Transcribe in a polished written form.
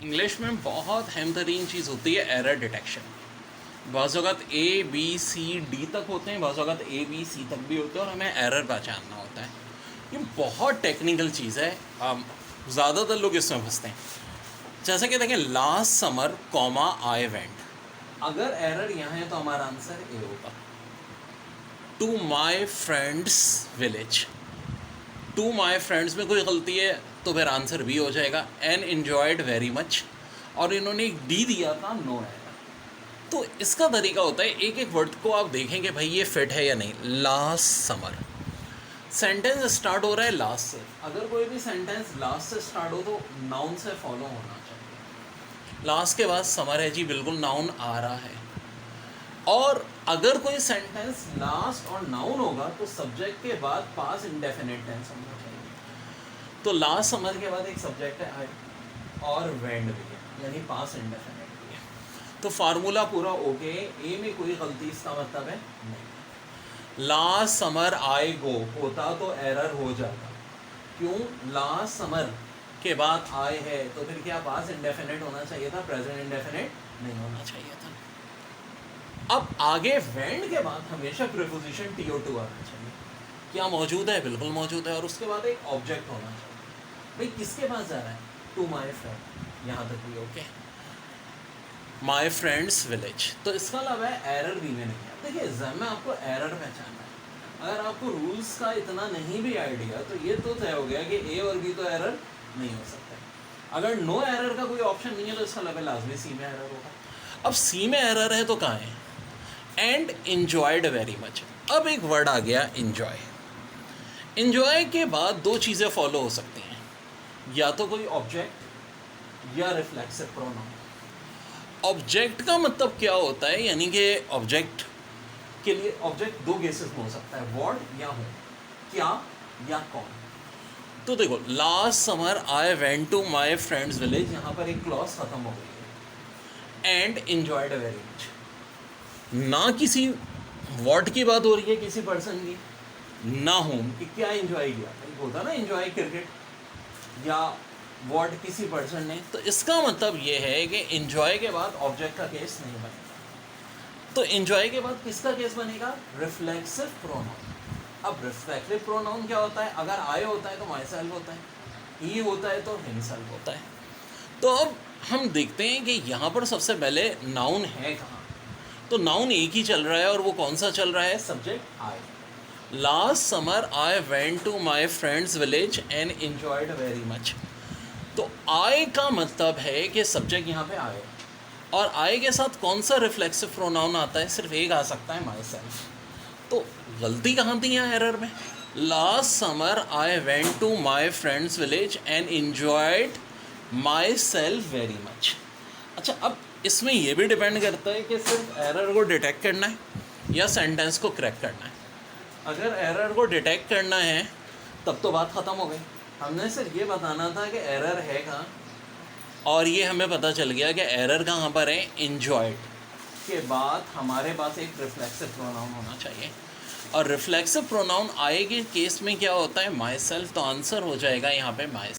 English में बहुत अहम तरीन चीज़ होती है एरर डिटेक्शन। बाज़ औक़ात ए बी सी डी तक होते हैं, बाज़ औक़ात ए बी सी तक भी होते हैं और हमें एरर पहचानना होता है। ये बहुत टेक्निकल चीज़ है, ज़्यादातर लोग इसमें फंसते हैं। जैसे कि देखें, last summer comma I went, अगर एरर यहाँ है तो हमारा आंसर ए होगा। To my friend's village, to my friend's में कोई गलती है तो फिर आंसर बी हो जाएगा। एन इन्जॉयड वेरी मच, और इन्होंने एक डी दिया था, नो आएगा। तो इसका तरीका होता है, एक एक वर्ड को आप देखेंगे भाई ये फिट है या नहीं। लास्ट समर, सेंटेंस स्टार्ट हो रहा है लास्ट से। अगर कोई भी सेंटेंस लास्ट से स्टार्ट हो तो नाउन से फॉलो होना चाहिए। लास्ट के बाद समर है जी, बिल्कुल नाउन आ रहा है। और अगर कोई सेंटेंस लास्ट और नाउन होगा तो सब्जेक्ट के बाद पास इंडेफिनिट टेंस होना चाहिए। तो लास्ट समर के बाद एक सब्जेक्ट है आई, और वेंड भी है, यानी पास इंडेफिनिट भी है। तो फार्मूला पूरा ओके, ए में कोई गलती इसका मतलब है नहीं। लास्ट समर आई गो होता तो एरर हो जाता। क्यों? लास्ट समर के बाद आई है तो फिर क्या पास इंडेफिनिट होना चाहिए था, प्रेजेंट इंडेफिनिट नहीं होना चाहिए था। अब आगे वेंड के बाद हमेशा प्रीपोजिशन टी ओ टू आना चाहिए। क्या मौजूद है? बिल्कुल मौजूद है। और उसके बाद एक ऑब्जेक्ट होना चाहिए। भाई किसके पास जा रहा है? टू माई फ्रेंड, यहाँ तक भी ओके। माई फ्रेंड्स विलेज, तो इसका मतलब है एरर भी में नहीं है। देखिए एग्जाम में आपको एरर पहचानना है। अगर आपको रूल्स का इतना नहीं भी आइडिया तो ये तो तय हो गया कि ए और बी तो एरर नहीं हो सकता। अगर नो एरर का कोई ऑप्शन नहीं है तो इसका मतलब लाजमी सी में एरर होगा। अब सी में एरर है तो कहाँ है? And enjoyed very much. अब एक वर्ड आ गया इन्जॉय। इन्जॉय के बाद दो चीज़ें फॉलो हो सकती हैं, या तो कोई ऑब्जेक्ट या रिफ्लेक्सिव प्रोनाउन। ऑब्जेक्ट का मतलब क्या होता है, यानी कि ऑब्जेक्ट के लिए ऑब्जेक्ट दो केसेस में हो सकता है, व्हाट या हूँ, क्या या कौन। तो देखो, last summer I went to my friend's village, यहाँ पर एक क्लॉज खत्म हो गई है। एंड इन्जॉयड वेरी मच, ना किसी व्हाट की बात हो रही है किसी पर्सन की, ना हूँ कि क्या एंजॉय किया। एक होता ना एंजॉय क्रिकेट, या व्हाट किसी पर्सन ने। तो इसका मतलब ये है कि एंजॉय के बाद ऑब्जेक्ट का केस नहीं बनेगा। तो एंजॉय के बाद किसका केस बनेगा? Reflexive pronoun. अब रिफ्लेक्सिव प्रोनाउन क्या होता है? अगर आई होता है तो माई सेल्फ होता है, ही होता है तो हिमसेल्फ होता है। तो अब हम देखते हैं कि यहाँ पर सबसे पहले नाउन है कहाँ। तो नाउन एक ही चल रहा है, और वो कौन सा चल रहा है? Subject I. Last summer I went to my friend's village and enjoyed very much. तो आई का मतलब है कि सब्जेक्ट यहाँ पे आए, और आई के साथ कौन सा रिफ्लेक्सिव प्रोनाउन आता है? सिर्फ एक आ सकता है, माई सेल्फ। तो गलती कहाँ थी यहाँ एरर में? Last summer I went to my friend's village and enjoyed myself very much. अच्छा, अब इसमें यह भी डिपेंड करता है कि सिर्फ एरर को डिटेक्ट करना है या सेंटेंस को क्रैक करना है। अगर एरर को डिटेक्ट करना है तब तो बात ख़त्म हो गई। हमने सिर्फ ये बताना था कि एरर है कहाँ, और ये हमें पता चल गया कि एरर कहाँ पर है, इन्जॉयड के बाद हमारे पास एक रिफ्लेक्सिव प्रोनाउन होना चाहिए। और रिफ्लेक्सिव प्रोनाउन आई के केस में क्या होता है? My self. तो आंसर हो जाएगा यहाँ पे माई